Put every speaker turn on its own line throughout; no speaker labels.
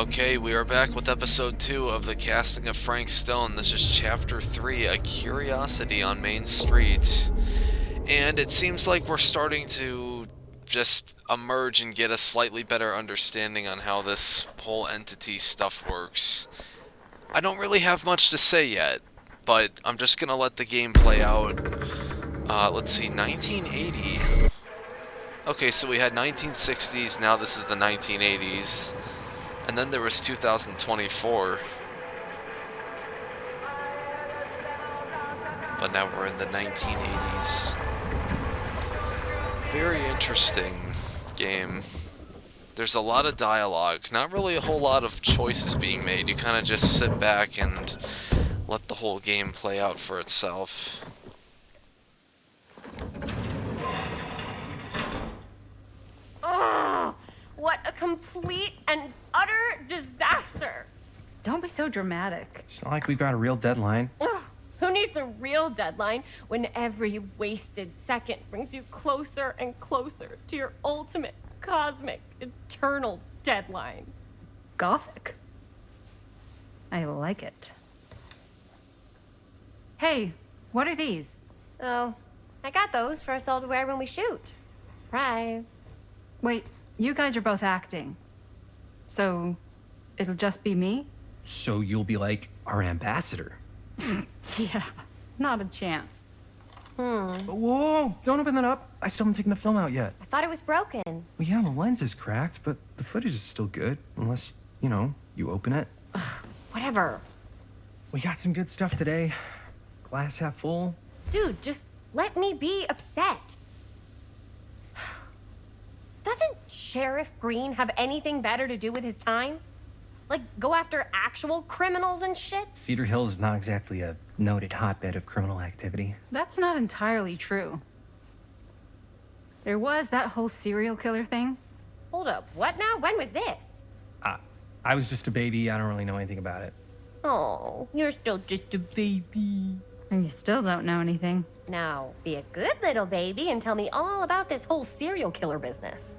Okay, we are back with episode 2 of the casting of Frank Stone. This is chapter 3, A Curiosity on Main Street. And it seems like we're starting to just emerge and get a slightly better understanding on how this whole entity stuff works. I don't really have much to say yet, but I'm just gonna let the game play out. Let's see, 1980. Okay, so we had 1960s, now this is the 1980s. And then there was 2024. But now we're in the 1980s. Very interesting game. There's a lot of dialogue, not really a whole lot of choices being made. You kind of just sit back and let the whole game play out for itself.
Ugh! What a complete and utter disaster!
Don't be so dramatic.
It's not like we've got a real deadline.
Ugh, who needs a real deadline when every wasted second brings you closer and closer to your ultimate, cosmic, eternal deadline?
Gothic. I like it. Hey, what are these?
Oh, I got those for us all to wear when we shoot. Surprise.
Wait, you guys are both acting. So, it'll just be me?
So you'll be like our ambassador.
Yeah, not a chance.
Whoa, don't open that up. I still haven't taken the film out yet.
I thought it was broken.
Well, yeah, the lens is cracked, but the footage is still good. Unless, you open it.
Whatever.
We got some good stuff today. Glass half full.
Dude, just let me be upset. Doesn't Sheriff Green have anything better to do with his time? Like, go after actual criminals and shit?
Cedar Hills is not exactly a noted hotbed of criminal activity.
That's not entirely true. There was that whole serial killer thing.
Hold up, what now? When was this?
I was just a baby. I don't really know anything about it.
Oh, you're still just a baby.
And you still don't know anything.
Now, be a good little baby and tell me all about this whole serial killer business.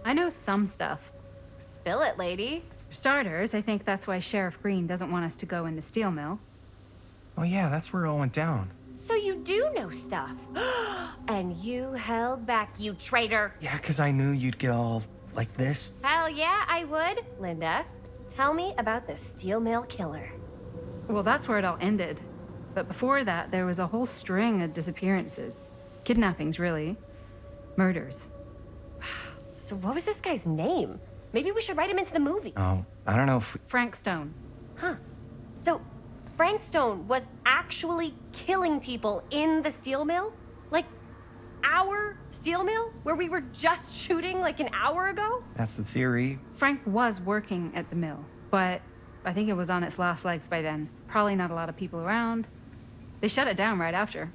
I know some stuff.
Spill it, lady.
For starters, I think that's why Sheriff Green doesn't want us to go in the steel mill.
Oh yeah, that's where it all went down.
So you do know stuff. And you held back, you traitor.
Yeah, because I knew you'd get all like this.
Hell yeah, I would. Linda, tell me about the steel mill killer.
Well, that's where it all ended. But before that, there was a whole string of disappearances. Kidnappings, really. Murders.
So what was this guy's name? Maybe we should write him into the movie.
Oh, I don't know if
Frank Stone.
Huh. So Frank Stone was actually killing people in the steel mill? Like, our steel mill? Where we were just shooting like an hour ago?
that's the theory.
Frank was working at the mill, but I think it was on its last legs by then. Probably not a lot of people around. They shut it down right after.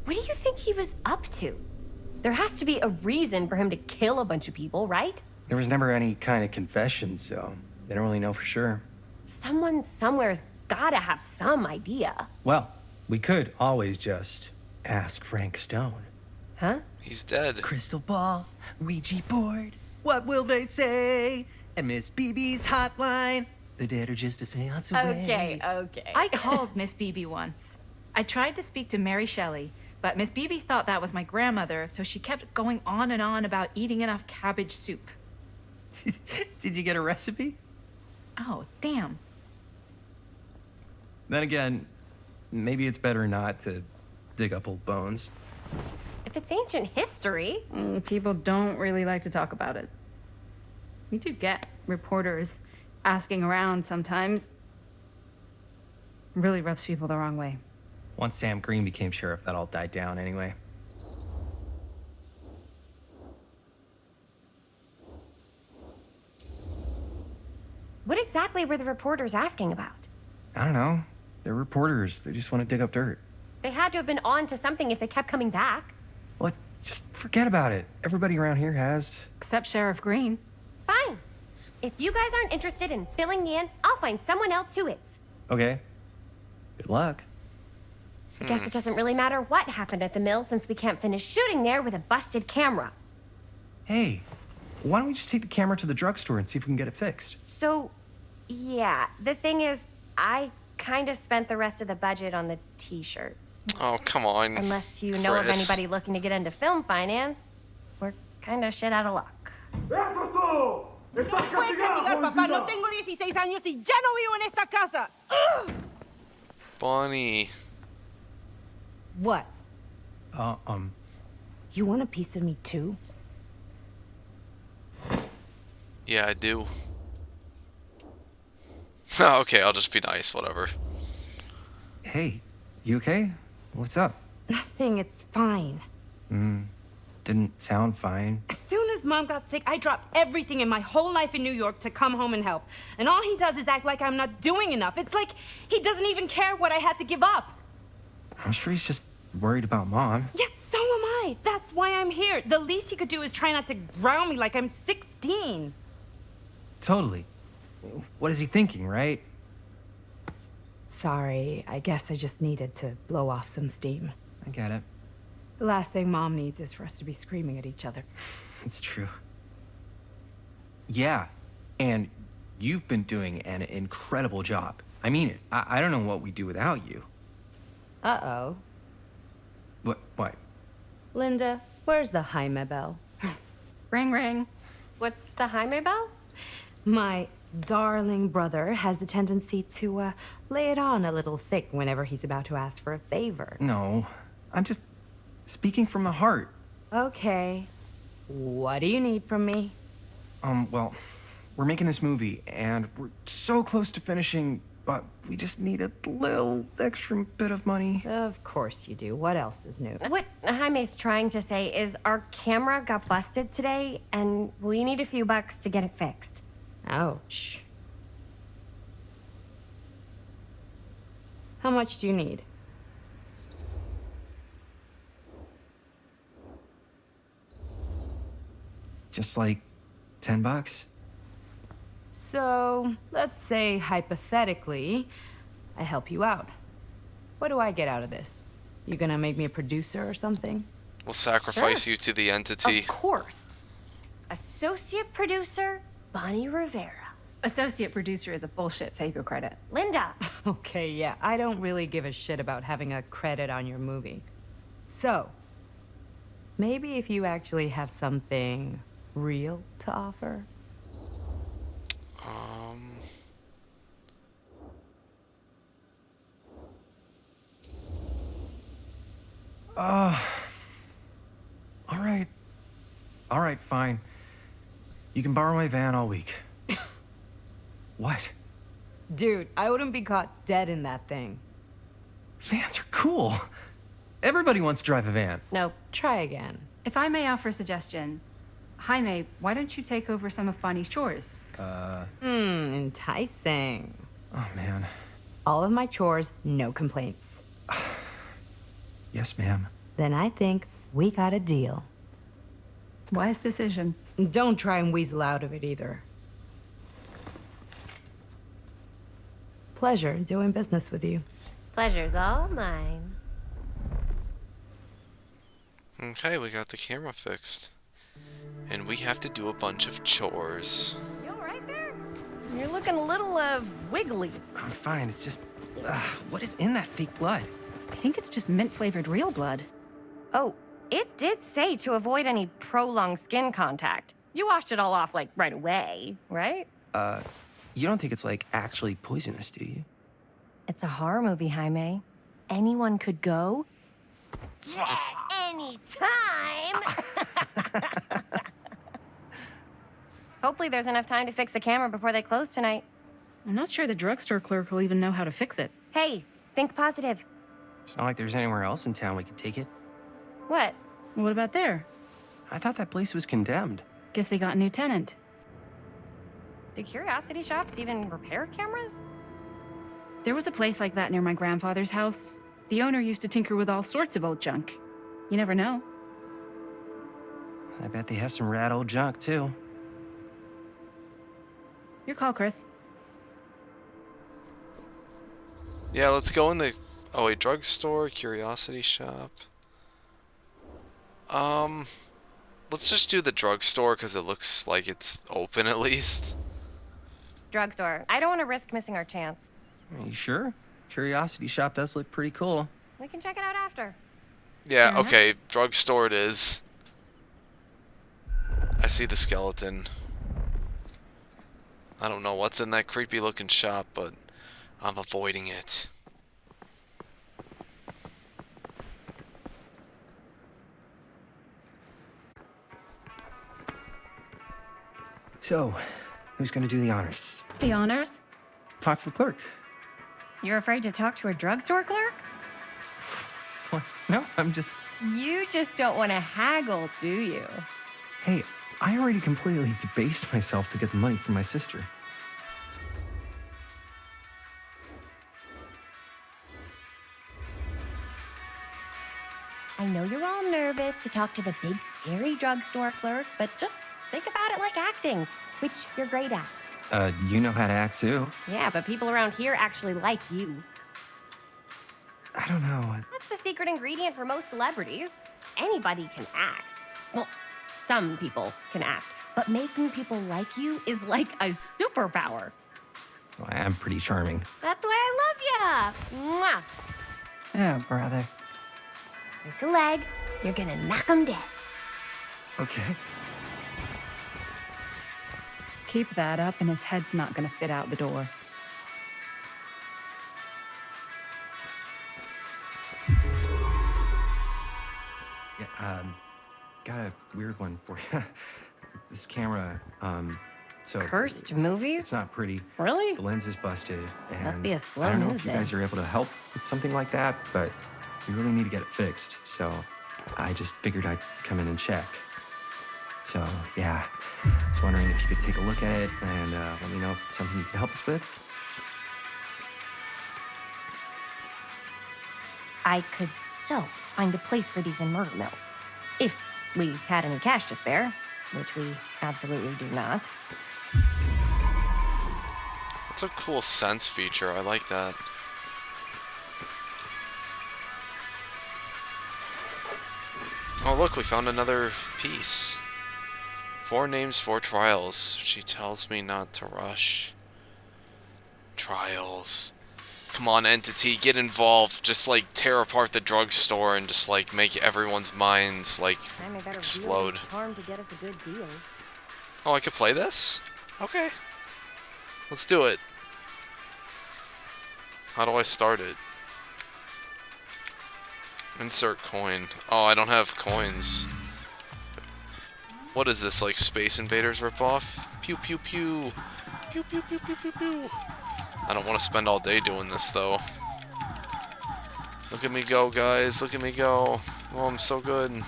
What do you think he was up to? There has to be a reason for him to kill a bunch of people, right?
There was never any kind of confession, so they don't really know for sure.
Someone somewhere's gotta have some idea.
Well, we could always just ask Frank Stone.
Huh?
He's dead.
Crystal ball, Ouija board, what will they say? And Miss BB's hotline, the dead are just a seance away.
Okay.
I called Miss Beebe once. I tried to speak to Mary Shelley, but Miss Beebe thought that was my grandmother, so she kept going on and on about eating enough cabbage soup.
Did you get a recipe?
Oh, damn.
Then again, maybe it's better not to dig up old bones.
If it's ancient history.
People don't really like to talk about it. We do get reporters asking around sometimes. Really rubs people the wrong way.
Once Sam Green became sheriff, that all died down anyway.
What exactly were the reporters asking about?
I don't know. They're reporters. They just want to dig up dirt.
They had to have been on to something if they kept coming back.
What? Just forget about it. Everybody around here has.
Except Sheriff Green.
Fine. If you guys aren't interested in filling me in, I'll find someone else who is.
Okay. Good luck.
I guess it doesn't really matter what happened at the mill since we can't finish shooting there with a busted camera.
Hey, why don't we just take the camera to the drugstore and see if we can get it fixed?
So, yeah, the thing is, I kind of spent the rest of the budget on the t-shirts.
Oh, come on.
Unless you know of
Chris.
anybody looking to get into film finance, we're kind of shit out of luck.
Puedes castigar, papá. No tengo 16 años y ya no vivo en esta casa. Ugh!
Bonnie.
What?
Uh,
You want a piece of me too?
Yeah, I do. Oh, okay, I'll just be nice, whatever.
hey, you okay? What's up?
Nothing, it's fine.
Didn't sound fine.
As soon as Mom got sick, I dropped everything in my whole life in New York to come home and help. And all he does is act like I'm not doing enough. It's like he doesn't even care what I had to give up.
I'm sure he's just worried about Mom.
Yeah, so am I. That's why I'm here. The least he could do is try not to ground me like I'm 16.
Totally. What is he thinking, right?
Sorry, I guess I just needed to blow off some steam.
I get it.
The last thing Mom needs is for us to be screaming at each other.
It's true. Yeah, and you've been doing an incredible job. I mean it. I don't know what we'd do without you.
Uh-oh.
What?
Linda, where's the Jaime bell?
Ring, ring.
What's the Jaime bell?
My darling brother has the tendency to lay it on a little thick whenever he's about to ask for a favor.
No, I'm just speaking from the heart.
Okay. What do you need from me?
Well, we're making this movie, and we're so close to finishing, but we just need a little extra bit of money.
Of course you do. What else is new?
What Jaime's trying to say is our camera got busted today, and we need a few bucks to get it fixed.
Ouch. How much do you need?
Just like $10.
So, let's say hypothetically, I help you out. What do I get out of this? You gonna make me a producer or something?
We'll sacrifice
Sure.
you to the entity.
Of course. Associate producer, Bonnie Rivera.
Associate producer is a bullshit figure credit.
Linda.
Okay, yeah, I don't really give a shit about having a credit on your movie. So, maybe if you actually have something real to offer?
All right, fine. You can borrow my van all week. What?
Dude, I wouldn't be caught dead in that thing.
Vans are cool. Everybody wants to drive a van.
No.
Try again.
If I may offer a suggestion, Jaime, why don't you take over some of Bonnie's chores?
Enticing.
Oh, man.
All of my chores, no complaints.
Yes, ma'am.
Then I think we got a deal.
Wise decision.
Don't try and weasel out of it either. Pleasure doing business with you.
Pleasure's all mine.
Okay, we got the camera fixed. And we have to do a bunch of chores.
You all right there? You're looking a little, wiggly.
I'm fine. It's just, what is in that fake blood?
I think it's just mint-flavored real blood.
Oh, it did say to avoid any prolonged skin contact. You washed it all off, like, right away, right?
You don't think it's, like, actually poisonous, do you?
It's a horror movie, Jaime. Anyone could go. Yeah, anytime! Hopefully there's enough time to fix the camera before they close tonight.
I'm not sure the drugstore clerk will even know how to fix it.
Hey, think positive.
It's not like there's anywhere else in town we could take it.
What?
What about there?
I thought that place was condemned.
Guess they got a new tenant.
Do curiosity shops even repair cameras?
There was a place like that near my grandfather's house. The owner used to tinker with all sorts of old junk. You never know.
I bet they have some rad old junk, too.
Your call, Chris.
Yeah, let's go in the Oh, a drugstore, curiosity shop. Let's just do the drugstore because it looks like it's open at least.
Drugstore. I don't want to risk missing our chance.
Are you sure? Curiosity shop does look pretty cool.
We can check it out after.
Yeah,
Fair
okay, drugstore it is. I see the skeleton. I don't know what's in that creepy looking shop, but I'm avoiding it.
So, who's gonna do the honors?
The honors?
Talk to the clerk.
You're afraid to talk to a drugstore clerk?
What? No, I'm just...
You just don't want to haggle, do you?
Hey, I already completely debased myself to get the money from my sister.
I know you're all nervous to talk to the big, scary drugstore clerk, but just think about it like acting, which you're great at.
You know how to act too.
Yeah, but people around here actually like you.
I don't know.
That's the secret ingredient for most celebrities. Anybody can act. Well, some people can act, but making people like you is like a superpower.
Well, I am pretty charming.
That's why I love ya. Mwah.
Oh, brother.
Break a leg, you're gonna knock 'em dead.
Okay.
Keep that up and his head's not gonna fit out the door.
Yeah, got a weird one for you. This camera, so...
Cursed
It's
movies?
not pretty.
Really?
The lens is busted. And
Must be a slow
I don't know
news
if you
day.
guys are able to help with something like that, but we really need to get it fixed. So I just figured I'd come in and check. So yeah, I was wondering if you could take a look at it and let me know if it's something you can help us with.
I could so find a place for these in Murder Mill. If we had any cash to spare, which we absolutely do not.
That's a cool sense feature. I like that. Oh, look, we found another piece. 4 names, 4 trials. She tells me not to rush. Trials. Come on, Entity, get involved. Just, like, tear apart the drugstore and just, like, make everyone's minds, like, explode.
To get us a good deal.
Oh, I could play this? Okay. Let's do it. How do I start it? Insert coin. Oh, I don't have coins. What is this, like Space Invaders ripoff? Pew pew pew. Pew pew pew pew pew pew. I don't want to spend all day doing this though. Look at me go, guys. Look at me go. Oh, I'm so good.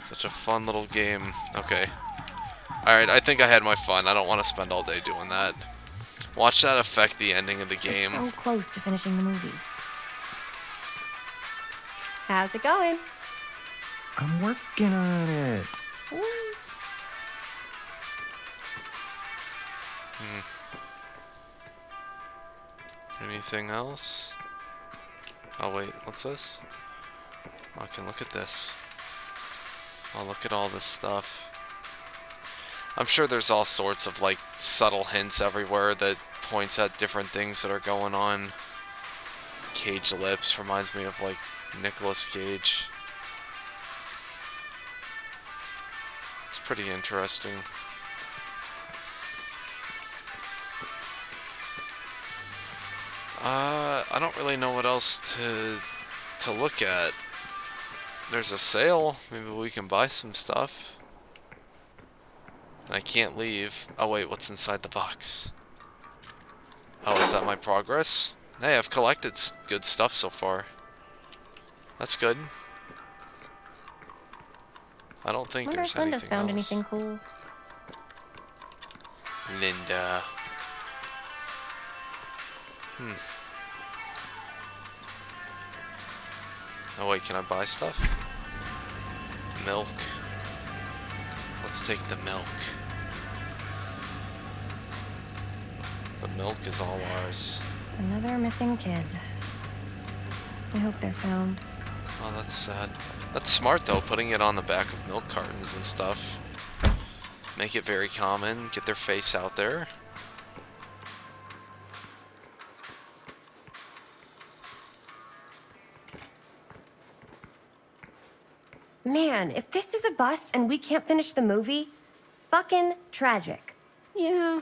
Such a fun little game. Okay. Alright, I think I had my fun. I don't want to spend all day doing that. Watch that affect the ending of the game.
We're so close to finishing the movie. How's it going?
I'm working on it.
Anything else? Oh wait, what's this? Oh, I can look at this. Oh, look at all this stuff. I'm sure there's all sorts of like subtle hints everywhere that points at different things that are going on. Cage Lips reminds me of like Nicolas Cage. It's pretty interesting. I don't really know what else to look at. There's a sale. Maybe we can buy some stuff. And I can't leave. Oh wait, what's inside the box? Oh, is that my progress? Hey, I've collected good stuff so far. That's good. I don't think
Wonder
there's
if Linda's
anything
found
else.
anything cool.
Linda. Oh wait, can I buy stuff? Milk. Let's take the milk. The milk is all ours.
Another missing kid. I hope they're found.
Oh, that's sad. That's smart, though, putting it on the back of milk cartons and stuff. Make it very common. Get their face out there.
Man, if this is a bust and we can't finish the movie, fucking tragic.
Yeah.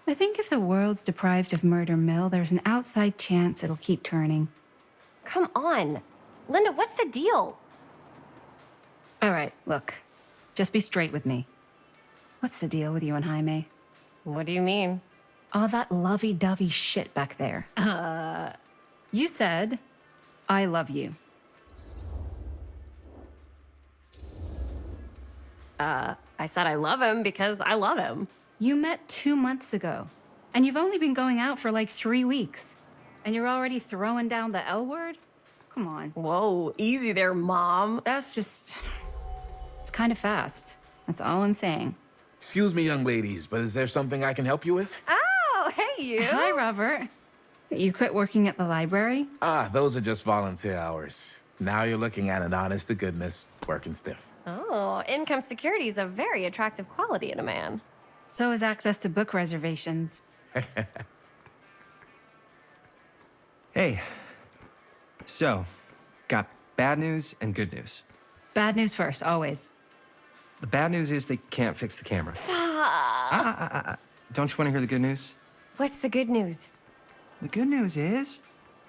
I think if the world's deprived of Murder Mill, there's an outside chance it'll keep turning.
Come on. Linda, what's the deal?
All right, look. Just be straight with me. What's the deal with you and Jaime?
What do you mean?
All that lovey-dovey shit back there. You said, I love you.
I said I love him because I love him.
You met 2 months ago, and you've only been going out for like 3 weeks. And you're already throwing down the L word? Come on.
Whoa, easy there, Mom.
That's just... It's kind of fast. That's all I'm saying.
Excuse me, young ladies, but is there something I can help you with?
Oh, hey, you.
Hi, Robert. You quit working at the library?
Ah, those are just volunteer hours. Now you're looking at an honest-to-goodness working stiff.
Oh, income security is a very attractive quality in a man.
So is access to book reservations.
Hey. So, got bad news and good news.
Bad news first, always.
The bad news is they can't fix the camera. Don't you want to hear the good news?
What's the good news?
The good news is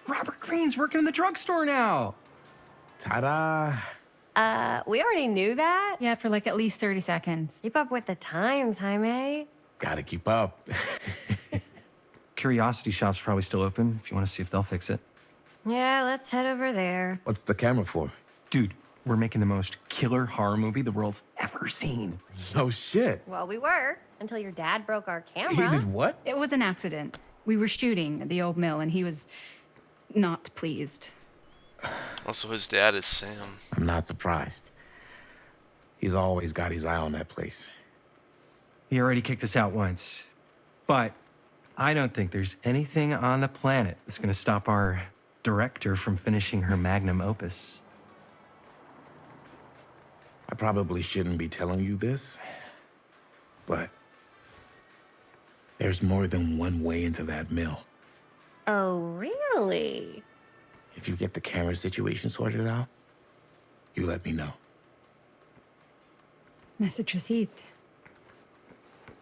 Robert Greene's working in the drugstore now.
Ta-da!
We already knew that.
Yeah, for like at least 30 seconds.
Keep up with the times, Jaime.
Gotta keep up.
Curiosity Shop's probably still open if you want to see if they'll fix it.
Yeah, let's head over there.
What's the camera for?
Dude, we're making the most killer horror movie the world's ever seen.
No shit.
Well, we were, until your dad broke our
He
camera.
did what?
It was an accident. We were shooting at the old mill, and he was not pleased.
Also, his dad is Sam.
I'm not surprised. He's always got his eye on that place.
He already kicked us out once. But I don't think there's anything on the planet that's going to stop our director from finishing her magnum opus.
I probably shouldn't be telling you this, but there's more than one way into that mill.
Oh, really?
If you get the camera situation sorted out, you let me know.
Message received.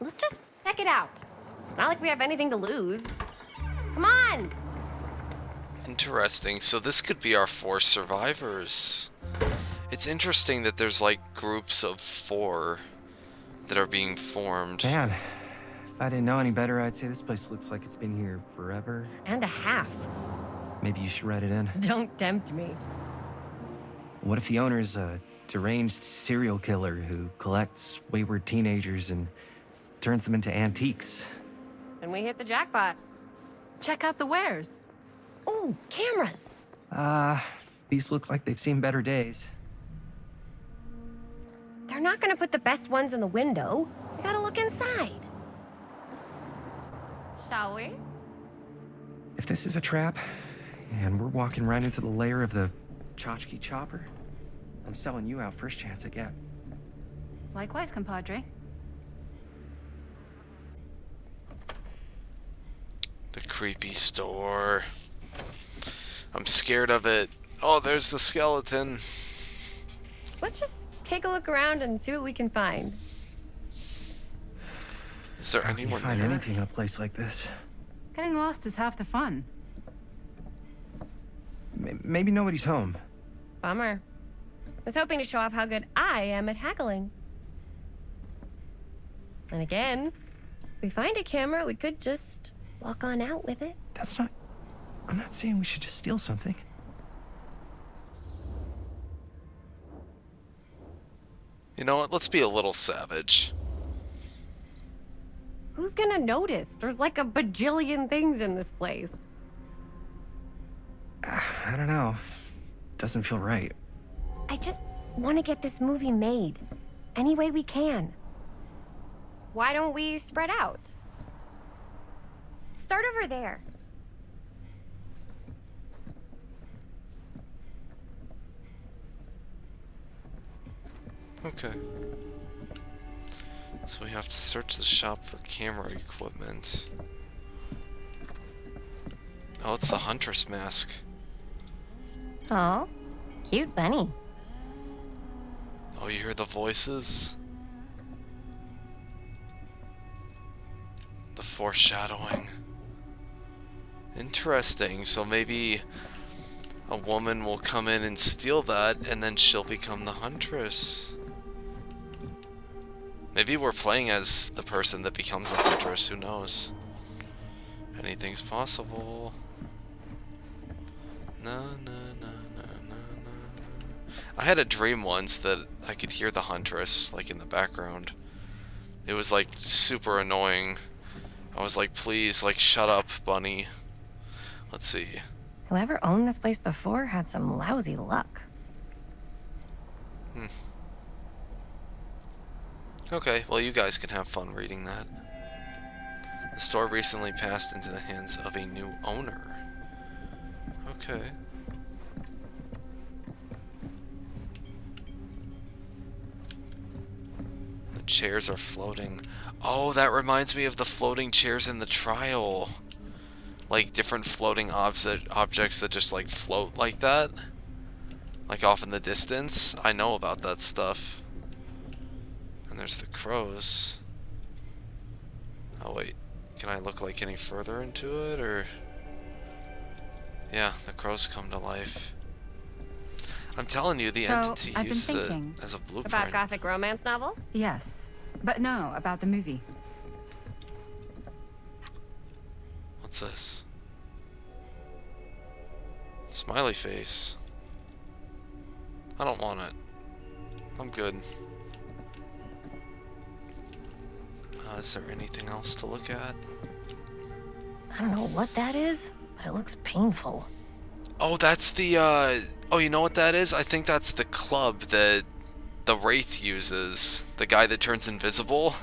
Let's just check it out. It's not like we have anything to lose. Come on!
Interesting. So this could be our 4 survivors. It's interesting that there's like groups of 4 that are being formed.
Man, if I didn't know any better, I'd say this place looks like it's been here forever.
And a half.
Maybe you should write it in.
Don't tempt me.
What if the owner's a deranged serial killer who collects wayward teenagers and turns them into antiques?
And we hit the jackpot.
Check out the wares.
Ooh, cameras!
These look like they've seen better days.
They're not gonna put the best ones in the window. We gotta look inside. Shall we?
If this is a trap, and we're walking right into the lair of the tchotchke chopper, I'm selling you out first chance I get.
Likewise, compadre.
The creepy store. I'm scared of it. Oh, there's the skeleton.
Let's just take a look around and see what we can find.
Is there
How can you
anyone
find
there?
anything in a place like this?
Getting lost is half the fun.
Maybe nobody's home.
Bummer. I was hoping to show off how good I am at haggling. And again, if we find a camera, we could just walk on out with it.
That's not... I'm not saying we should just steal something.
You know what? Let's be a little savage.
Who's gonna notice? There's like a bajillion things in this place.
I don't know. Doesn't feel right.
I just want to get this movie made. Any way we can. Why don't we spread out? Start over there.
Okay. So we have to search the shop for camera equipment. Oh, it's the Huntress mask.
Oh, cute bunny.
Oh, you hear the voices? The foreshadowing. Interesting. So maybe a woman will come in and steal that, and then she'll become the Huntress. Maybe we're playing as the person that becomes a Huntress. Who knows? Anything's possible. No, no, no, no, no, no. I had a dream once that I could hear the Huntress, like, in the background. It was, like, super annoying. I was like, please, like, shut up, bunny. Let's see.
Whoever owned this place before had some lousy luck.
Okay, well, you guys can have fun reading that. The store recently passed into the hands of a new owner. Okay. The chairs are floating. Oh, that reminds me of the floating chairs in the trial. Like different floating objects that just like float like that. Like off in the distance. I know about that stuff. And there's the crows. Oh wait, can I look like any further into it, or? Yeah, the crows come to life. I'm telling you, the entity
I've been
used it
thinking
as a blueprint.
About gothic romance novels?
Yes. But no, about the movie.
What's this? Smiley face. I don't want it. I'm good. Is there anything else to look at?
I don't know what that is, but it looks painful.
Oh, that's the, oh, you know what that is? I think that's the club that the Wraith uses. The guy that turns invisible.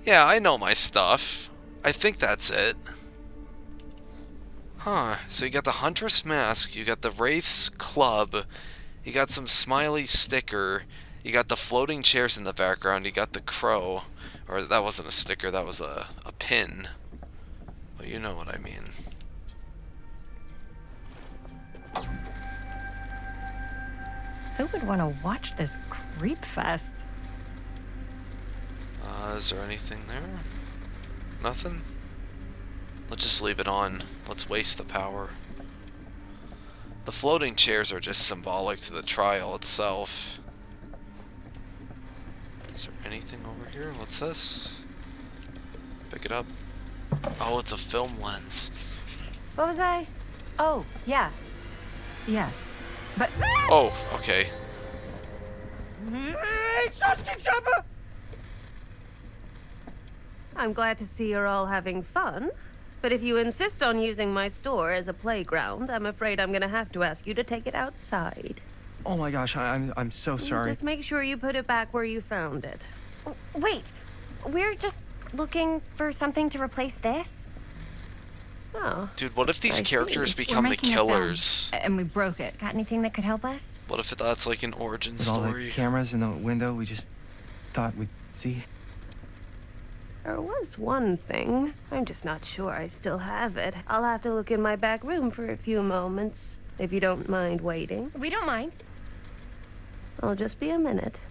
Yeah, I know my stuff. I think that's it. Huh, so you got the Huntress mask, you got the Wraith's club, you got some smiley sticker, you got the floating chairs in the background, you got the crow. Or that wasn't a sticker, that was a pin. But you know what I mean.
Who would want to watch this creep fest?
Is there anything there? Nothing? Let's just leave it on. Let's waste the power. The floating chairs are just symbolic to the trial itself. Is there anything over here? What's this? Pick it up. Oh, it's a film lens.
What was I? Oh, yeah.
Yes. But
Oh, okay.
I'm glad to see you're all having fun. But if you insist on using my store as a playground, I'm afraid I'm gonna have to ask you to take it outside.
Oh my gosh, I'm so sorry.
Just make sure you put it back where you found it.
Wait, we're just looking for something to replace this?
Oh.
Dude, what if these
I
characters
see.
become the
making a film,
killers?
and we broke it.
Got anything that could help us?
What if that's like an origin
With all the
story?
cameras in the window, we just thought we'd see.
There was one thing. I'm just not sure I still have it. I'll have to look in my back room for a few moments, if you don't mind waiting.
We don't mind.
I'll just be a minute.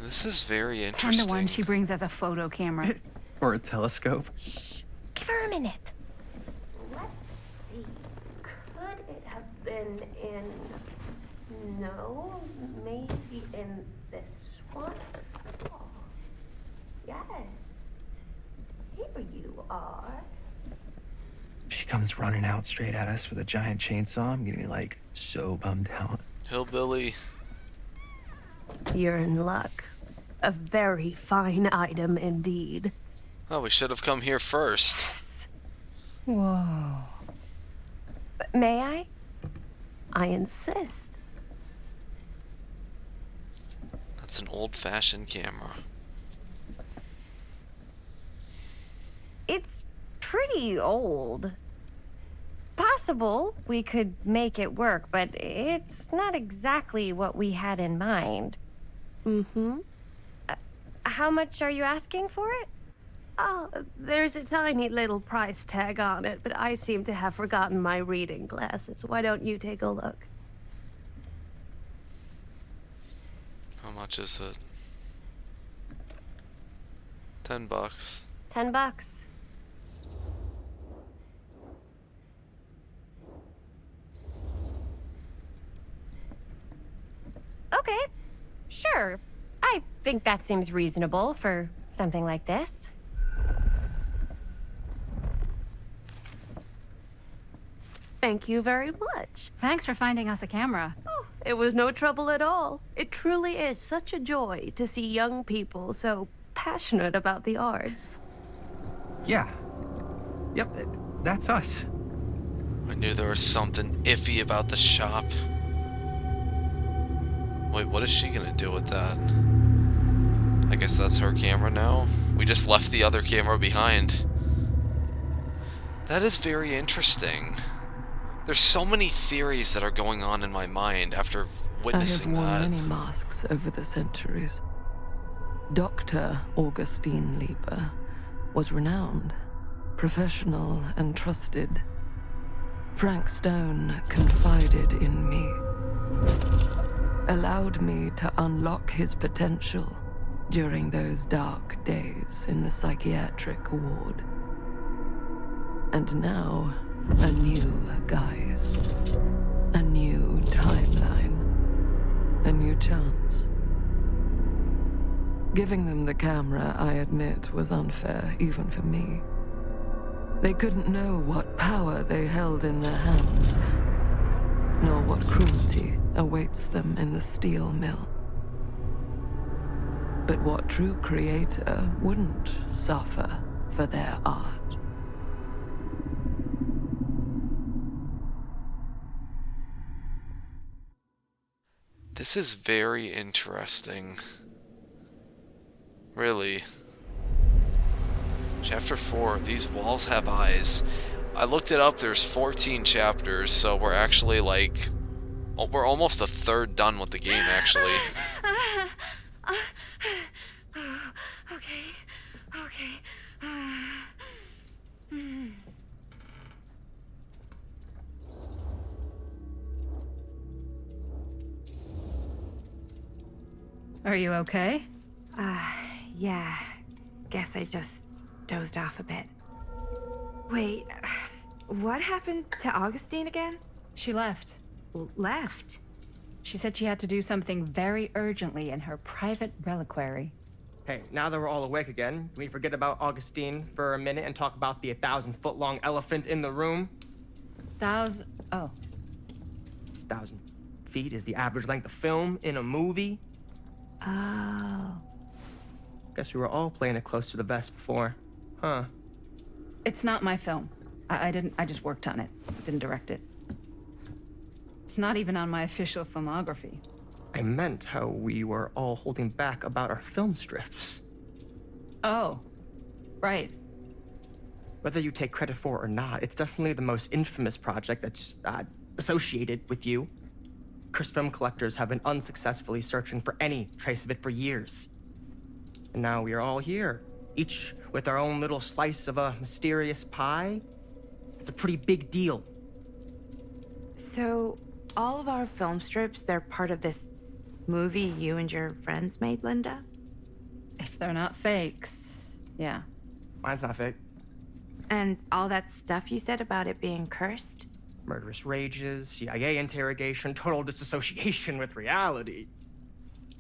This is very
10
interesting.
to 1 she brings us a photo camera.
Or a telescope.
Shh. Give her a minute.
Let's see. Could it have been in... No, maybe in this one? Oh, yes. Here you are.
She comes running out straight at us with a giant chainsaw. I'm gonna be like so bummed out.
Hillbilly.
You're in luck. A very fine item indeed.
Oh, we should have come here first.
Whoa.
May I?
I insist.
That's an old-fashioned camera.
It's pretty old. possible we could make it work, but it's not exactly what we had in mind.
Mm-hmm.
How much are you asking for it?
Oh, there's a tiny little price tag on it, but I seem to have forgotten my reading glasses. Why don't you take a look?
How much is it? $10.
$10. Okay, sure. I think that seems reasonable for something like this.
Thank you very much.
Thanks for finding us a camera.
Oh, it was no trouble at all. It truly is such a joy to see young people so passionate about the arts.
Yeah. Yep, that's us.
I knew there was something iffy about the shop. Wait, what is she gonna do with that? I guess that's her camera now. We just left the other camera behind. That is very interesting. There's so many theories that are going on in my mind after witnessing
I have worn
that.
many masks over the centuries. Dr. Augustine Lieber was renowned, professional, and trusted. Frank Stone confided in me, allowed me to unlock his potential during those dark days in the psychiatric ward. And now, a new guise, a new timeline, a new chance. Giving them the camera, I admit, was unfair, even for me. They couldn't know what power they held in their hands, nor what cruelty awaits them in the steel mill. But what true creator wouldn't suffer for their art?
This is very interesting. Really. Chapter 4, These Walls Have Eyes. I looked it up, there's 14 chapters, so we're actually like... we're almost a third done with the game, actually.
Okay.
Are you okay?
Yeah. Guess I just dozed off a bit. Wait, what happened to Augustine again?
She left.
Left?
She said she had to do something very urgently in her private reliquary.
Hey, now that we're all awake again, can we forget about Augustine for a minute and talk about the 1,000-foot-long elephant in the room?
Oh.
1,000 feet is the average length of film in a movie.
Oh.
Guess we were all playing it close to the vest before, huh?
It's not my film. I just worked on it. Didn't direct it. It's not even on my official filmography.
I meant how we were all holding back about our film strips.
Oh. Right.
Whether you take credit for it or not, it's definitely the most infamous project that's associated with you. Cursed film collectors have been unsuccessfully searching for any trace of it for years. And now we are all here, each with our own little slice of a mysterious pie. It's a pretty big deal.
So, all of our film strips, they're part of this movie you and your friends made, Linda?
If they're not fakes, yeah.
Mine's not fake.
And all that stuff you said about it being cursed?
Murderous rages, CIA interrogation, total disassociation with reality.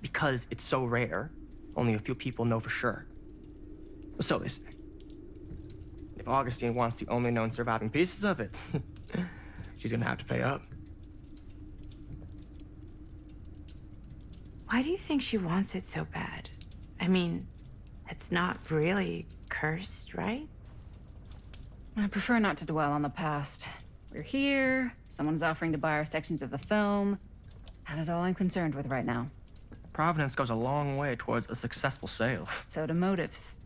Because it's so rare, only a few people know for sure. So they say. If Augustine wants the only known surviving pieces of it, she's gonna have to pay up.
Why do you think she wants it so bad? I mean, it's not really cursed, right?
I prefer not to dwell on the past. We're here, someone's offering to buy our sections of the film. That is all I'm concerned with right now.
Providence goes a long way towards a successful sale.
So do motives.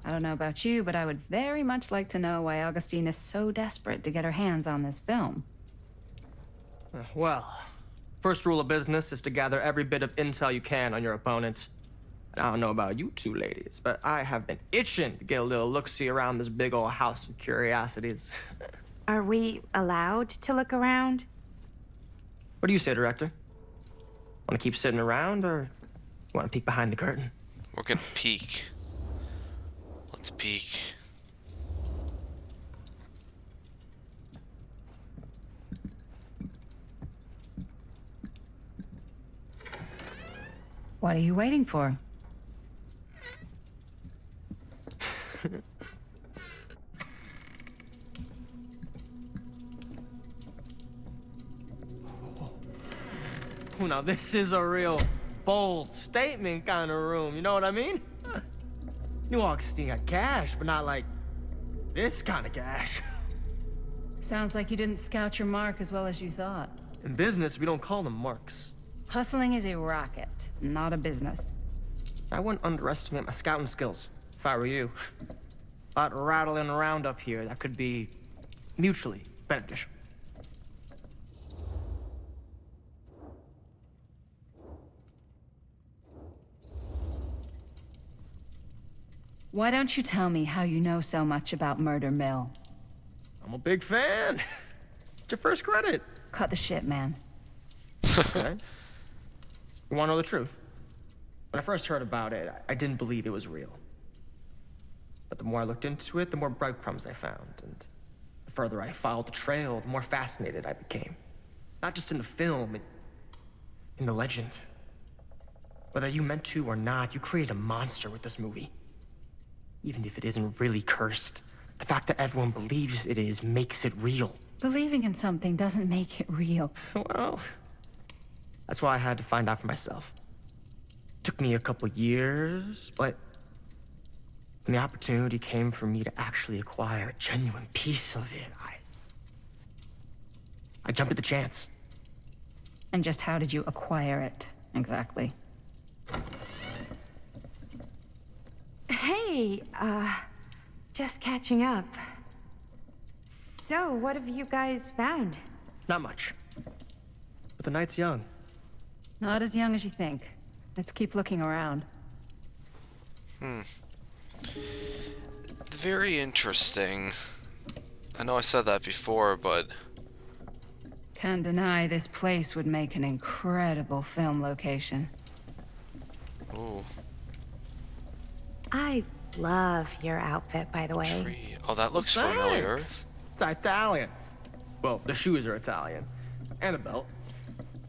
I don't know about you, but I would very much like to know why Augustine is so desperate to get her hands on this film.
Well, first rule of business is to gather every bit of intel you can on your opponent. And I don't know about you two ladies, but I have been itching to get a little look-see around this big old house of curiosities.
Are we allowed to look around?
What do you say, director? Want to keep sitting around, or want to peek behind the curtain?
We're gonna peek. Let's peek.
What are you waiting for?
Oh, now this is a real bold statement kind of room, you know what I mean? New Augustine got cash, but not like this kind of cash.
Sounds like you didn't scout your mark as well as you thought.
In business, we don't call them marks.
Hustling is a racket, not a business.
I wouldn't underestimate my scouting skills, if I were you. A lot rattling around up here that could be mutually beneficial.
Why don't you tell me how you know so much about Murder Mill?
I'm a big fan. It's your first credit.
Cut the shit, man.
Okay. You want to know the truth? When I first heard about it, I didn't believe it was real. But the more I looked into it, the more breadcrumbs I found. And the further I followed the trail, the more fascinated I became. Not just in the film, in the legend. Whether you meant to or not, you created a monster with this movie. Even if it isn't really cursed, the fact that everyone believes it is makes it real.
Believing in something doesn't make it real.
Well, that's why I had to find out for myself. Took me a couple years, but when the opportunity came for me to actually acquire a genuine piece of it, I jumped at the chance.
And just how did you acquire it, exactly?
Hey, just catching up. So, what have you guys found?
Not much. But the night's young.
Not as young as you think. Let's keep looking around.
Very interesting. I know I said that before, but...
Can't deny this place would make an incredible film location.
Ooh.
I love your outfit, by the way.
Tree. Oh, that looks familiar.
Thanks. It's Italian. Well, the shoes are Italian. And the belt.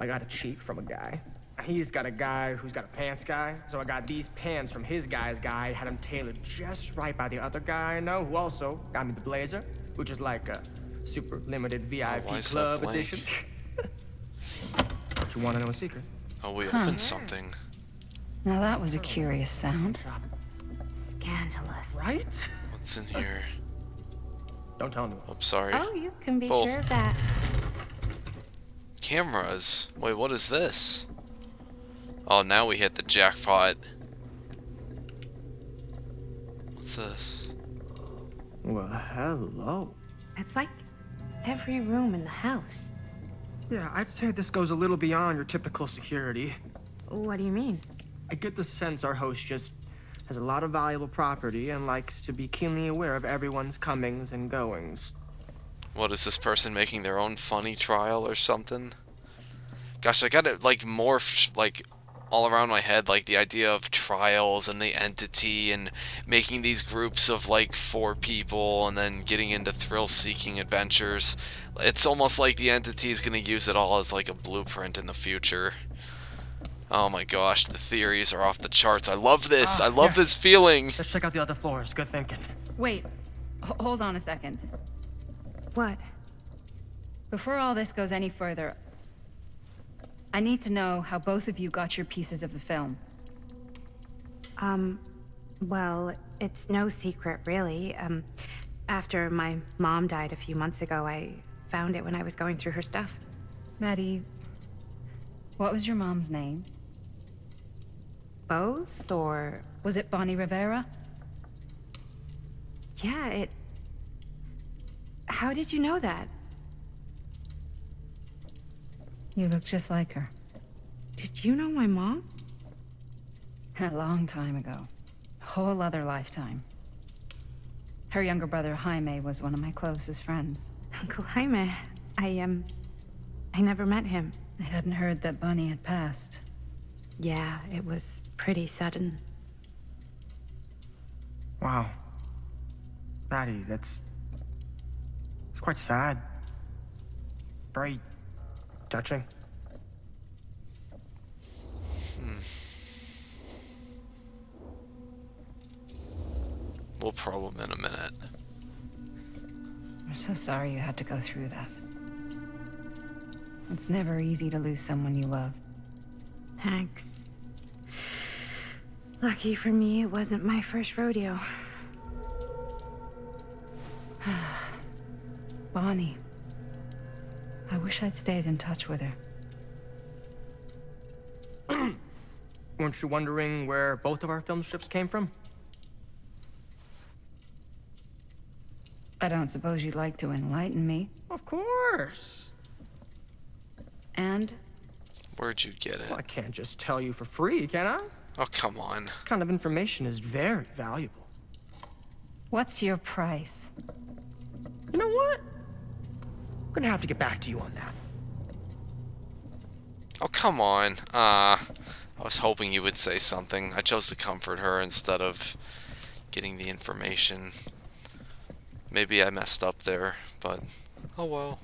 I got it cheap from a guy. He's got a guy who's got a pants guy. So I got these pants from his guy's guy, had them tailored just right by the other guy I know, who also got me the blazer, which is like a super limited VIP club edition. Don't you want to know a secret?
Oh, we opened something.
Now that was a curious sound.
Scandalous.
Right?
What's in here?
Don't tell anyone.
Oh, sorry.
Oh, you can be
Both.
sure of that.
Cameras. Wait, what is this? Oh, now we hit the jackpot. What's this?
Well, hello.
It's like every room in the house.
Yeah, I'd say this goes a little beyond your typical security.
What do you mean?
I get the sense our host just has a lot of valuable property and likes to be keenly aware of everyone's comings and goings.
What, is this person making their own funny trial or something? Gosh, I got it, like, morphed, like, all around my head, like, the idea of trials and the entity and making these groups of, like, 4 people and then getting into thrill-seeking adventures. It's almost like the entity is going to use it all as, like, a blueprint in the future. Oh my gosh, the theories are off the charts. I love this. I love this feeling.
Let's check out the other floors. Good thinking.
Wait, hold on a second.
What?
Before all this goes any further, I need to know how both of you got your pieces of the film.
Well, it's no secret, really. After my mom died a few months ago, I found it when I was going through her stuff.
Maddie, what was your mom's name?
Both, or...
Was it Bonnie Rivera?
Yeah, How did you know that?
You look just like her.
Did you know my mom?
A long time ago. A whole other lifetime. Her younger brother, Jaime, was one of my closest friends.
Uncle Jaime. I never met him.
I hadn't heard that Bonnie had passed.
Yeah, it was pretty sudden.
Wow. Maddie, it's quite sad. Very touching.
We'll probe him in a minute.
I'm so sorry you had to go through that. It's never easy to lose someone you love.
Thanks. Lucky for me, it wasn't my first rodeo.
Bonnie. I wish I'd stayed in touch with her.
Weren't you wondering where both of our film strips came from?
I don't suppose you'd like to enlighten me.
Of course.
And?
Where'd you get it?
Well, I can't just tell you for free, can I?
Oh, come on.
This kind of information is very valuable.
What's your price?
You know what? I'm gonna have to get back to you on that.
Oh, come on. I was hoping you would say something. I chose to comfort her instead of getting the information. Maybe I messed up there, but oh well.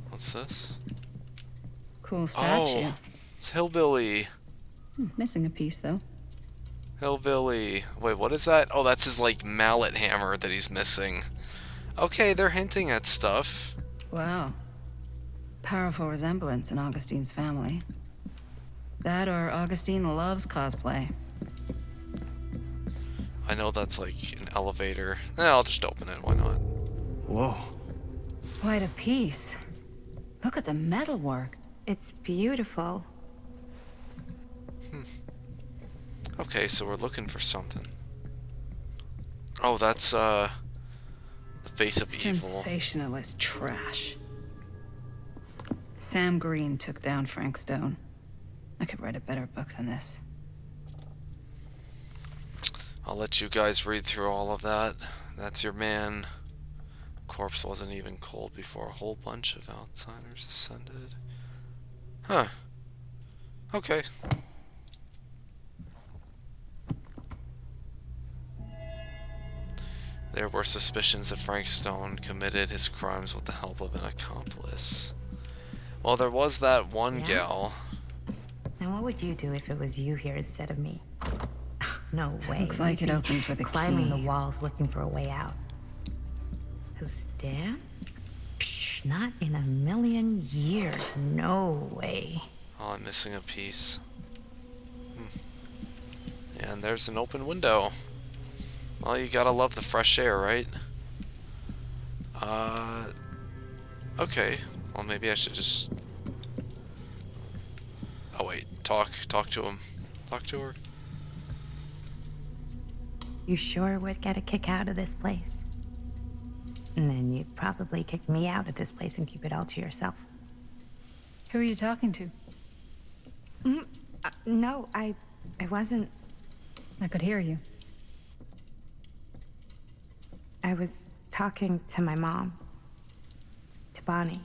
What's this?
Cool statue.
Oh, it's Hillbilly.
Missing a piece, though.
Hillbilly. Wait, what is that? Oh, that's his, like, mallet hammer that he's missing. Okay, they're hinting at stuff.
Wow. Powerful resemblance in Augustine's family. That or Augustine loves cosplay.
I know that's like an elevator. I'll just open it, why not?
Whoa.
Quite a piece. Look at the metalwork.
It's beautiful.
Okay, so we're looking for something. Oh, that's the face of evil.
Sensationalist trash. Sam Green took down Frank Stone. I could write a better book than this.
I'll let you guys read through all of that. That's your man. Corpse wasn't even cold before a whole bunch of outsiders ascended. Huh. Okay. There were suspicions that Frank Stone committed his crimes with the help of an accomplice. Well, there was that one gal.
Now, what would you do if it was you here instead of me? No way.
Looks like
You'd
it
be
opens with a
climbing
key.
the walls looking for a way out. Who's Dan? Psh, not in a million years. No way.
Oh, I'm missing a piece. And there's an open window. Well, you gotta love the fresh air, right? Okay. Well, maybe I should just... Oh, wait. Talk to him. Talk to her.
You sure would get a kick out of this place. And then you'd probably kick me out of this place and keep it all to yourself.
Who are you talking to?
No, I wasn't.
I could hear you.
I was talking to my mom. To Bonnie.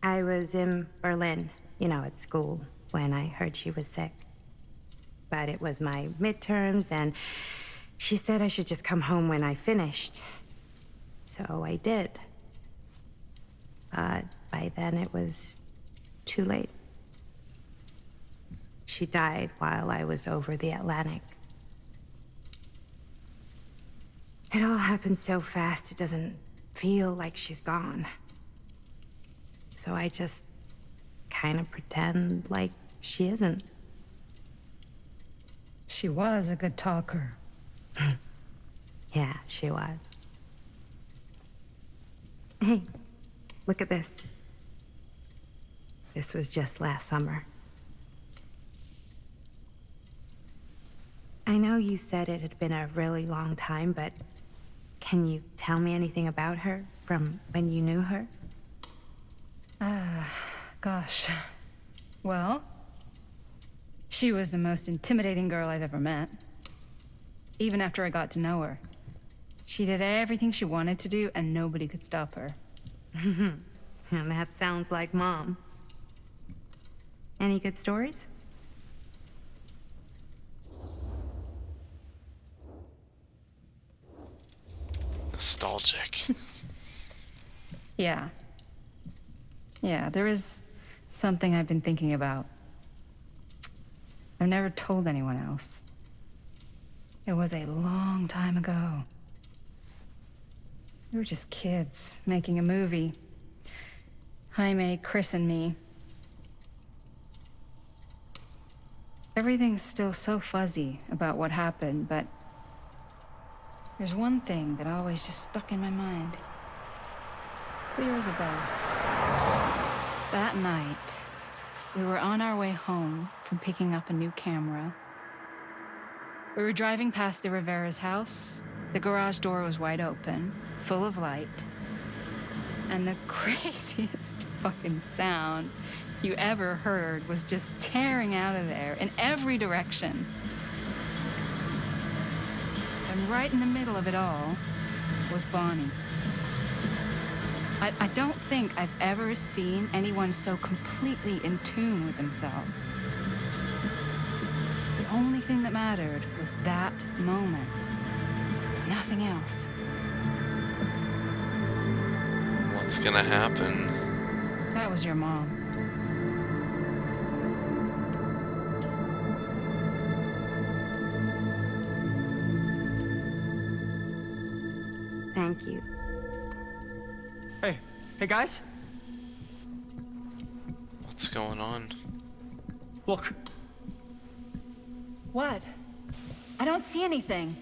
I was in Berlin, at school, when I heard she was sick. But it was my midterms, and she said I should just come home when I finished. So I did. But by then it was too late. She died while I was over the Atlantic. It all happened so fast, it doesn't feel like she's gone. So I just kind of pretend like she isn't.
She was a good talker.
Yeah, she was. Hey, look at this. This was just last summer. I know you said it had been a really long time, but can you tell me anything about her from when you knew her?
Gosh. Well, she was the most intimidating girl I've ever met. Even after I got to know her. She did everything she wanted to do, and nobody could stop her.
And that sounds like Mom. Any good stories?
Nostalgic.
Yeah. Yeah, there is something I've been thinking about. I've never told anyone else. It was a long time ago. We were just kids making a movie. Jaime, Chris, and me. Everything's still so fuzzy about what happened, but there's one thing that always just stuck in my mind. Clear as a bell. That night, we were on our way home from picking up a new camera. We were driving past the Rivera's house. The garage door was wide open, full of light. And the craziest fucking sound you ever heard was just tearing out of there in every direction. And right in the middle of it all was Bonnie. I don't think I've ever seen anyone so completely in tune with themselves. The only thing that mattered was that moment. Nothing else.
What's gonna happen?
That was your mom.
Thank you.
Hey guys?
What's going on?
Look.
What? I don't see anything.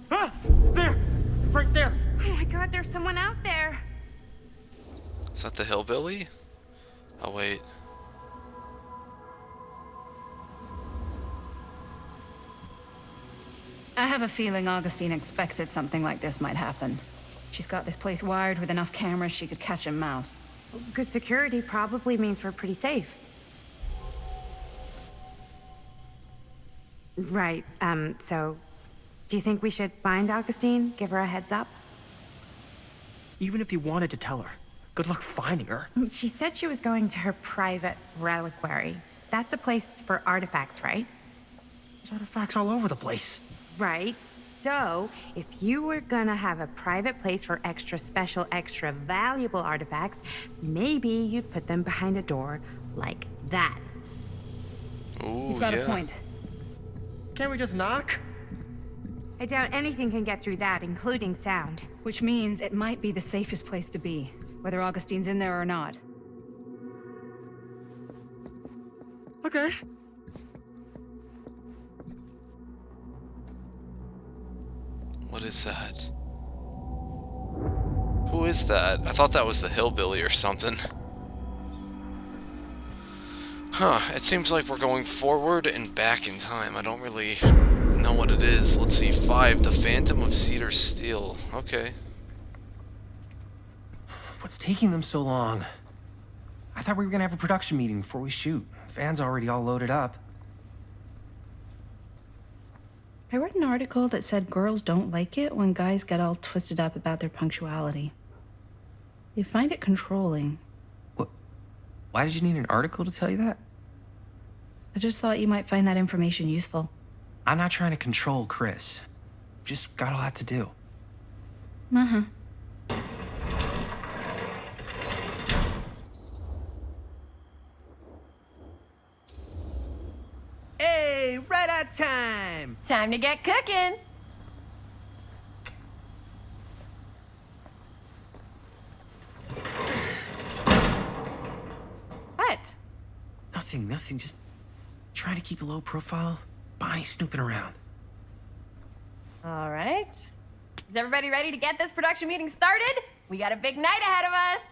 Ah! There! Right there!
Oh my God, there's someone out there.
Is that the hillbilly? Oh, wait.
I have a feeling Augustine expected something like this might happen. She's got this place wired with enough cameras she could catch a mouse.
Good security probably means we're pretty safe. Right, so do you think we should find Augustine? Give her a heads up?
Even if you wanted to tell her, good luck finding her.
She said she was going to her private reliquary. That's a place for artifacts, right?
There's artifacts all over the place.
Right. So, if you were gonna have a private place for extra special, extra valuable artifacts, maybe you'd put them behind a door like that.
Ooh,
You've got a point.
Can't we just knock?
I doubt anything can get through that, including sound.
Which means it might be the safest place to be, whether Augustine's in there or not.
Okay.
What is that? Who is that? I thought that was the hillbilly or something. Huh, it seems like we're going forward and back in time. I don't really know what it is. Let's see, 5, the Phantom of Cedar Steel. Okay.
What's taking them so long? I thought we were gonna have a production meeting before we shoot. Van's already all loaded up.
I read an article that said girls don't like it when guys get all twisted up about their punctuality. They find it controlling.
What? Why did you need an article to tell you that?
I just thought you might find that information useful.
I'm not trying to control Chris. Just got a lot to do.
Uh-huh.
Hey, right on time!
Time to get cooking. What?
Nothing. Just trying to keep a low profile. Bonnie snooping around.
All right. Is everybody ready to get this production meeting started? We got a big night ahead of us.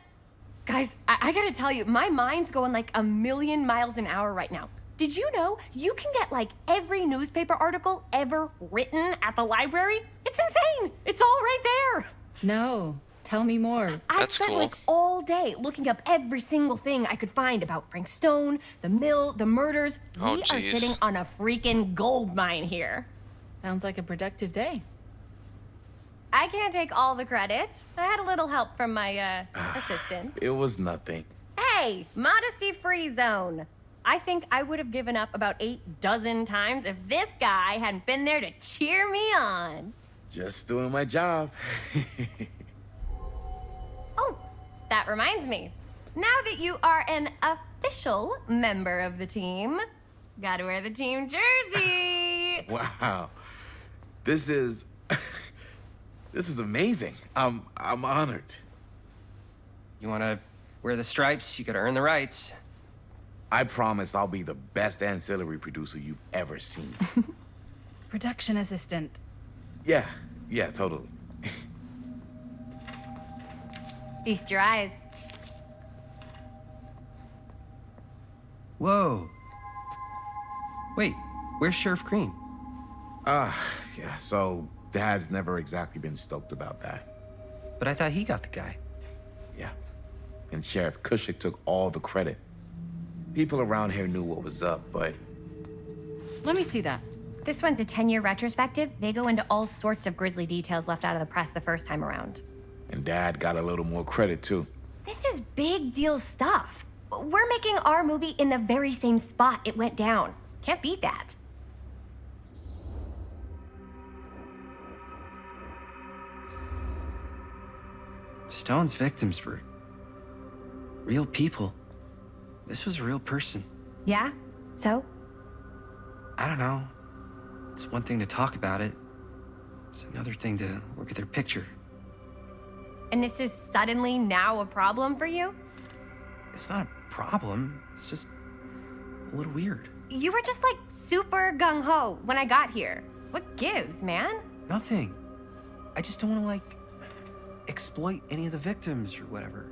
Guys, I gotta tell you, my mind's going like a million miles an hour right now. Did you know you can get like every newspaper article ever written at the library? It's insane. It's all right there.
No, tell me more.
I spent like all day looking up every single thing I could find about Frank Stone, the mill, the murders.
Oh,
we are sitting on a freaking gold mine here.
Sounds like a productive day.
I can't take all the credit. I had a little help from my assistant.
It was nothing.
Hey, modesty-free zone. I think I would have given up about 8 dozen times if this guy hadn't been there to cheer me on.
Just doing my job.
Oh, that reminds me. Now that you are an official member of the team, gotta wear the team jersey.
Wow. This is amazing. I'm honored.
You wanna wear the stripes? You gotta earn the rights.
I promise I'll be the best ancillary producer you've ever seen.
Production assistant.
Yeah, totally.
Feast your eyes.
Whoa. Wait, where's Sheriff Green?
Yeah, so Dad's never exactly been stoked about that.
But I thought he got the guy.
Yeah, and Sheriff Cushik took all the credit. People around here knew what was up, but...
Let me see that.
This one's a 10-year retrospective. They go into all sorts of grisly details left out of the press the first time around.
And Dad got a little more credit, too.
This is big deal stuff. We're making our movie in the very same spot it went down. Can't beat that.
Stone's victims were real people. This was a real person.
Yeah? So?
I don't know. It's one thing to talk about it. It's another thing to look at their picture.
And this is suddenly now a problem for you?
It's not a problem. It's just a little weird.
You were just like super gung-ho when I got here. What gives, man?
Nothing. I just don't want to like exploit any of the victims or whatever.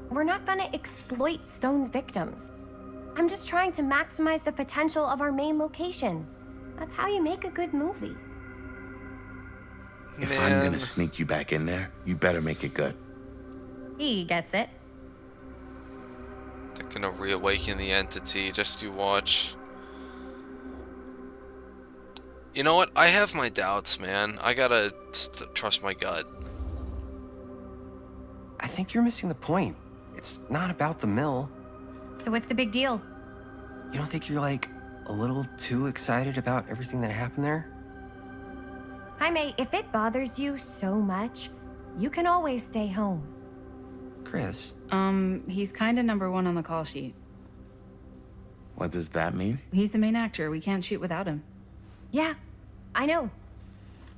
We're not gonna exploit Stone's victims. I'm just trying to maximize the potential of our main location. That's how you make a good movie.
If I'm gonna sneak you back in there, you better make it good.
He gets it.
They're gonna reawaken the entity, just you watch. You know what? I have my doubts, man. I gotta trust my gut.
I think you're missing the point. It's not about the mill.
So what's the big deal?
You don't think you're like a little too excited about everything that happened there?
Jaime, if it bothers you so much, you can always stay home.
Chris?
He's kinda #1 on the call sheet.
What does that mean?
He's the main actor. We can't shoot without him.
Yeah, I know.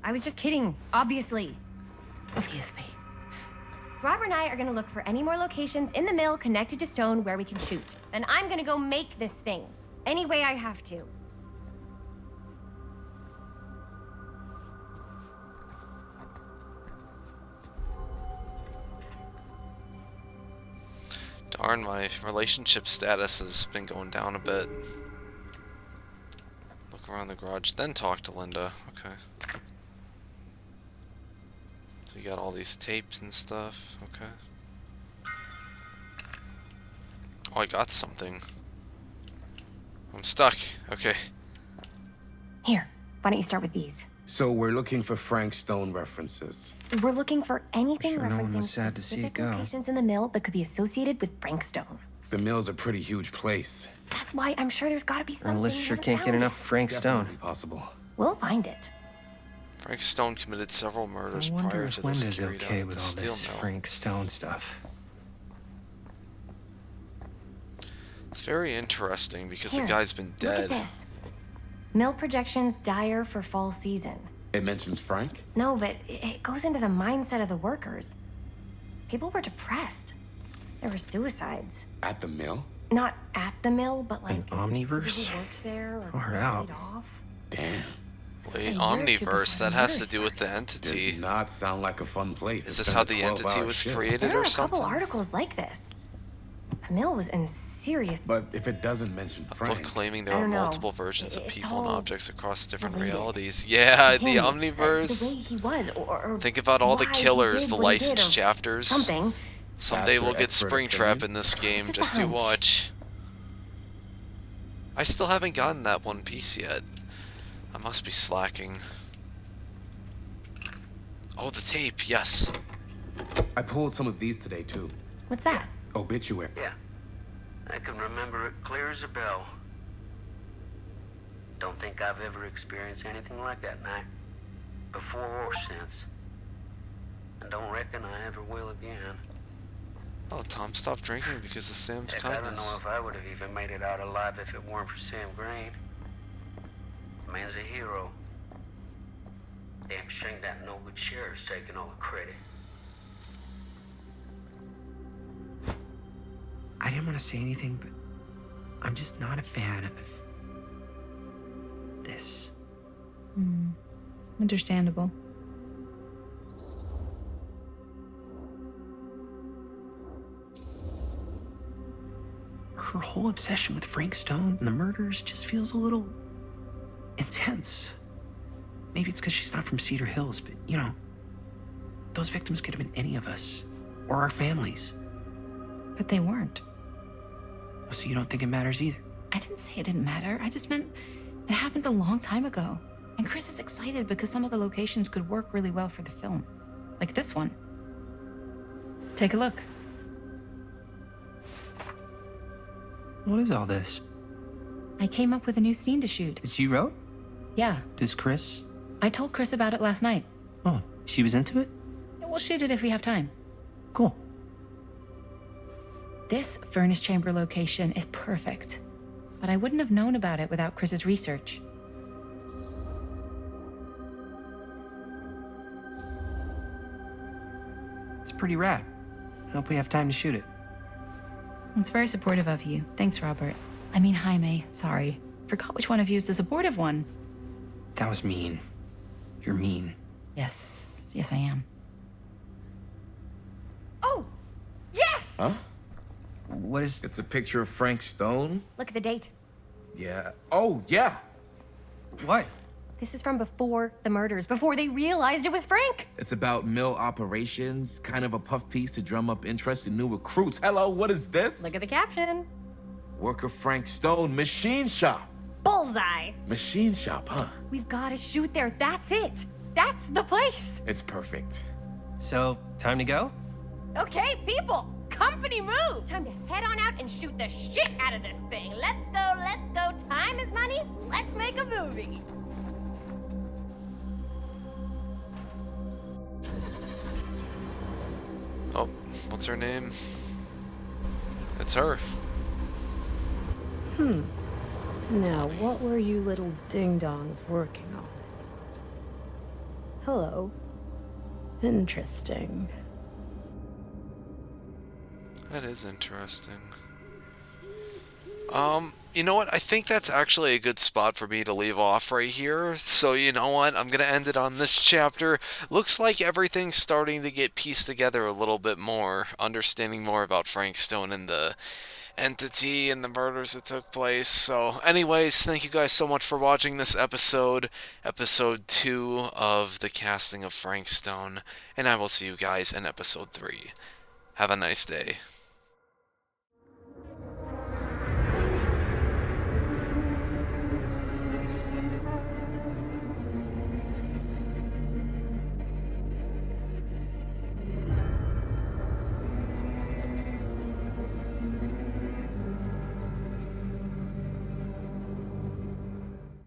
I was just kidding, obviously.
Obviously.
Robert and I are gonna look for any more locations in the mill connected to Stone where we can shoot. And I'm gonna go make this thing, any way I have to.
Darn, my relationship status has been going down a bit. Look around the garage, then talk to Linda. Okay. So you got all these tapes and stuff. Okay. Oh, I got something. I'm stuck. Okay.
Here, why don't you start with these?
So we're looking for Frank Stone references.
We're looking for anything
Sure, no one
referencing
was sad to see it
specific
go.
locations in the mill that could be associated with Frank Stone.
The mill's a pretty huge place.
That's why I'm sure there's gotta be something.
Ernest
we
sure
haven't
can't get
found
enough
yet.
of Frank Stone.
Definitely possible.
We'll find it.
Frank Stone committed several murders
I wonder
prior
if
to this
Linda's
carried out
okay
at
with
the
all
steel
this
mill.
Frank Stone stuff.
It's very interesting because
Here,
the guy's been
Look
dead.
at this. Mill projections dire for fall season.
It mentions Frank?
No, but it goes into the mindset of the workers. People were depressed. There were suicides.
At the mill?
Not at the mill, but like
An omniverse?
people who worked there or
Far
got
out.
laid off.
Damn.
Wait, Omniverse, that has to do with the entity.
Does not sound like a fun place.
Is this how the entity was created
There are
or
a couple
something?
articles like this. The mill was in serious.
But if it doesn't mention
A
Frank,
book claiming there
I
are
don't know.
multiple versions of
It's
people and
all
objects across different
related.
realities. Yeah, the
Him,
Omniverse.
the way he was, or
Think about all the
why he
killers,
did
the
what he did,
licensed
or
chapters.
Something.
Someday
That's
we'll
your
get
expert
Springtrap
opinion?
in this game,
just
just
a
you
hunch.
watch. I still haven't gotten that one piece yet. I must be slacking. Oh, the tape, yes.
I pulled some of these today too.
What's that?
Obituary.
Yeah. I can remember it clear as a bell. Don't think I've ever experienced anything like that night. Before or since. And don't reckon I ever will again.
Oh, Tom stopped drinking because of Sam's
Heck, I don't
kindness.
know if I would have even made it out alive if it weren't for Sam Green. The man's a hero. Damn shame that no good sheriff's taking all the credit.
I didn't want to say anything, but I'm just not a fan of this.
Understandable.
Her whole obsession with Frank Stone and the murders just feels a little intense. Maybe it's because she's not from Cedar Hills, but you know, those victims could have been any of us or our families.
But they weren't.
So you don't think it matters either?
I didn't say it didn't matter. I just meant it happened a long time ago. And Chris is excited because some of the locations could work really well for the film. Like this one. Take a look.
What is all this?
I came up with a new scene to shoot.
That you wrote?
Yeah.
Does Chris?
I told Chris about it last night.
Oh, she was into it?
We'll shoot it if we have time.
Cool.
This furnace chamber location is perfect. But I wouldn't have known about it without Chris's research.
It's pretty rad. I hope we have time to shoot it.
It's very supportive of you. Thanks, Robert. I mean, Jaime. Sorry. Forgot which one of you is the supportive one.
That was mean. You're mean.
Yes. Yes, I am.
Oh! Yes!
Huh?
What is...
It's a picture of Frank Stone?
Look at the date.
Yeah. Oh, yeah.
What?
This is from before the murders, before they realized it was Frank.
It's about mill operations, kind of a puff piece to drum up interest in new recruits. Hello, what is this?
Look at the caption.
Worker Frank Stone, machine shop.
Bullseye.
Machine shop, huh?
We've got to shoot there. That's it. That's the place.
It's perfect.
So, time to go?
Okay, people. Company move. Time to head on out and shoot the shit out of this thing. Let's go, let's go. Time is money. Let's make a movie.
Oh, what's her name? It's her.
Now, what were you little ding-dongs working on? Hello. Interesting.
That is interesting. You know what? I think that's actually a good spot for me to leave off right here. So, you know what? I'm going to end it on this chapter. Looks like everything's starting to get pieced together a little bit more. Understanding more about Frank Stone and the entity and the murders that took place. So, anyways, thank you guys so much for watching this episode. Episode 2 of the casting of Frank Stone. And I will see you guys in episode 3. Have a nice day.